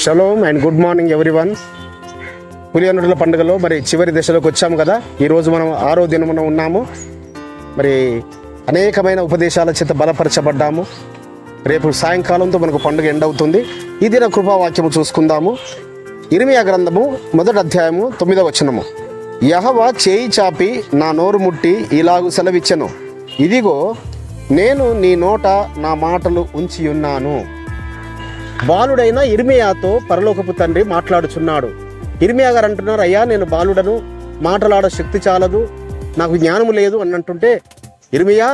Shalom and good morning everyone. పులియనుడుల పండుగలో మరి చివరి దశలోకి వచ్చాము కదా. ఈరోజు మనం 6వ దినమున ఉన్నాము. మరి అనేకమైన ఉపదేశాల చేత బలపరచబడ్డాము. రేపు సాయంకాలంతో మనకు పండుగ ఎండ్ అవుతుంది. ఈ దిన కృపావాక్యము చూసుకుందాము. ఇర్మియా గ్రంథము 1వ అధ్యాయము 9వ వచనము. యెహోవా చేయి చాపి నా నోరు ముట్టి ఇలాగు సెలవిచ్చెను, ఇదిగో నేను నీ నోట నా మాటలు ఉంచి ఉన్నాను. బాలుడైన ఇర్మియాతో పరలోకపు తండ్రి మాట్లాడుచున్నాడు. ఇర్మియా గారు అంటున్నారు, అయ్యా నేను బాలుడను, మాటలాడ శక్తి చాలదు, నాకు జ్ఞానము లేదు అని అంటుంటే, ఇర్మియా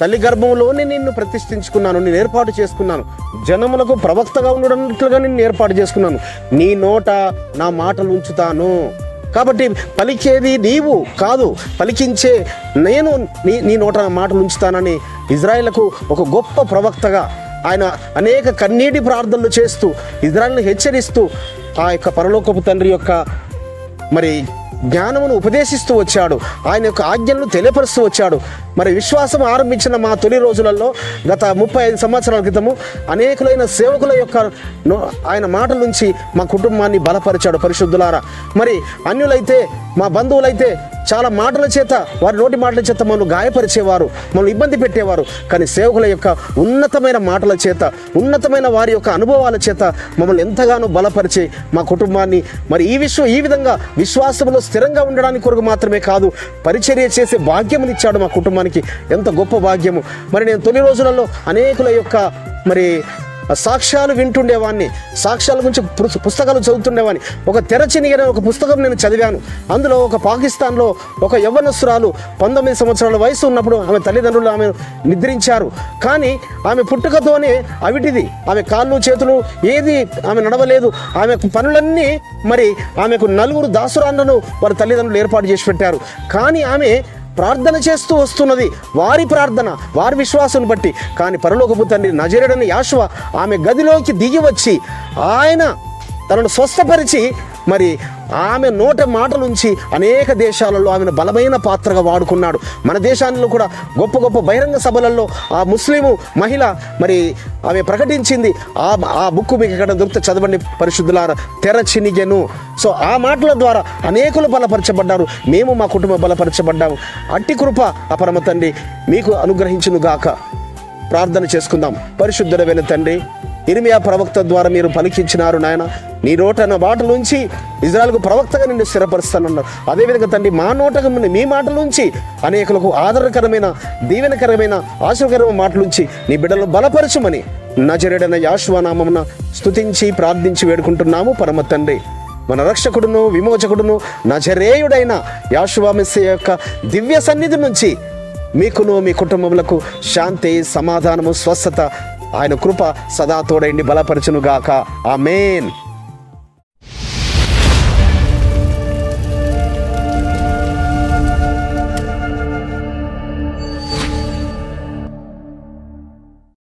తల్లి గర్భంలోనే నిన్ను ప్రతిష్ఠించుకున్నాను, నేను ఏర్పాటు చేసుకున్నాను, జనములకు ప్రవక్తగా ఉండనట్లుగా నిన్ను ఏర్పాటు చేసుకున్నాను, నీ నోట నా మాటలు ఉంచుతాను. కాబట్టి పలికేది నీవు కాదు, పలికించే నేను నీ నోట నా మాటలు ఉంచుతానని ఇజ్రాయేలుకు ఒక గొప్ప ప్రవక్తగా ఆయన అనేక కన్నీటి ప్రార్థనలు చేస్తూ ఇజ్రాయేలును హెచ్చరిస్తూ ఆ యొక్క పరలోకపు తండ్రి యొక్క మరి జ్ఞానమును ఉపదేశిస్తూ వచ్చాడు. ఆయన యొక్క ఆజ్ఞలను తెలియపరుస్తూ వచ్చాడు. మరి విశ్వాసం ఆరంభించిన మా తొలి రోజులలో గత 35 సంవత్సరాల క్రితము అనేకులైన సేవకుల యొక్క ఆయన మాటల నుంచి మా కుటుంబాన్ని బలపరిచాడు. పరిశుద్ధులారా, మరి అన్యులైతే మా బంధువులైతే చాలా మాటల చేత, వారి నోటి మాటల చేత మమ్మల్ని గాయపరిచేవారు, మమ్మల్ని ఇబ్బంది పెట్టేవారు. కానీ సేవకుల యొక్క ఉన్నతమైన మాటల చేత, ఉన్నతమైన వారి యొక్క అనుభవాల చేత మమ్మల్ని ఎంతగానో బలపరిచి మా కుటుంబాన్ని మరి ఈ విధంగా విశ్వాసంలో స్థిరంగా ఉండడానికి కొరకు మాత్రమే కాదు, పరిచర్య చేసే భాగ్యమునిచ్చాడు మా కుటుంబానికి. ఎంత గొప్ప భాగ్యము! మరి నేను తొలి రోజులలో అనేకుల యొక్క మరి సాక్ష్యాలు వింటుండేవాడిని, సాక్ష్యాల గురించి పుస్తకాలు చదువుతుండేవాడిని. ఒక తెరచిని అనే ఒక పుస్తకం నేను చదివాను. అందులో ఒక పాకిస్తాన్లో ఒక యవ్వనస్తురాలు 19 సంవత్సరాల వయసు ఉన్నప్పుడు ఆమె తల్లిదండ్రులు ఆమె నిద్రించారు. కానీ ఆమె పుట్టుకతోనే అవిటిది, ఆమె కాళ్ళు చేతులు ఏది ఆమె నడవలేదు. ఆమె పనులన్నీ మరి ఆమెకు 4 దాసురాండ్లను వారి తల్లిదండ్రులు ఏర్పాటు చేసి పెట్టారు. కానీ ఆమె ప్రార్థన చేస్తూ వస్తున్నది, వారి ప్రార్థన, వారి విశ్వాసం బట్టి. కానీ పరలోకపు తండ్రి నజరేయుడైన యోషువ ఆమె గదిలోకి దిగి వచ్చి ఆయన తనను స్వస్థపరిచి మరి ఆమె నోట మాట నుంచి అనేక దేశాలలో ఆమెను బలమైన పాత్రగా వాడుకున్నాడు. మన దేశాల్లో కూడా గొప్ప గొప్ప బహిరంగ సభలలో ఆ ముస్లిము మహిళ మరి ఆమె ప్రకటించింది. ఆ బుక్ మీకు ఇక్కడ దొరికితే చదవండి పరిశుద్ధులారా, తెరచినిగెను. సో ఆ మాటల ద్వారా అనేకులు బలపరచబడ్డారు, మేము మా కుటుంబం బలపరచబడ్డాము. అట్టి కృప ఆ పరమ తండ్రి మీకు అనుగ్రహించును గాక. ప్రార్థన చేసుకుందాం. పరిశుద్ధుడైన తండ్రి, ఇర్మియా ప్రవక్త ద్వారా మీరు పలికించినారు నాయన, నీ నోట నా మాటల నుంచి ఇజ్రాయేలుకు ప్రవక్తగా నిన్ను స్థిరపరుస్తానన్నారు. అదేవిధంగా తండ్రి మా నోటకు మీ మాటల నుంచి అనేకులకు ఆదరణకరమైన, దీవెనకరమైన, ఆశీర్వకరమైన మాటల నుంచి నీ బిడ్డలను బలపరచుమని నజరేయుడైన యోషువ నామమున స్తుతించి ప్రార్థించి వేడుకుంటున్నాము పరమ తండ్రి. మన రక్షకుడును విమోచకుడును నజరేయుడైన యోషువ మెస్సీయ యొక్క దివ్య సన్నిధి నుంచి మీకును మీ కుటుంబములకు శాంతి, సమాధానము, స్వస్థత, ఆయన కృప సదా తోడైండి బలపరచునుగాక. ఆమేన్.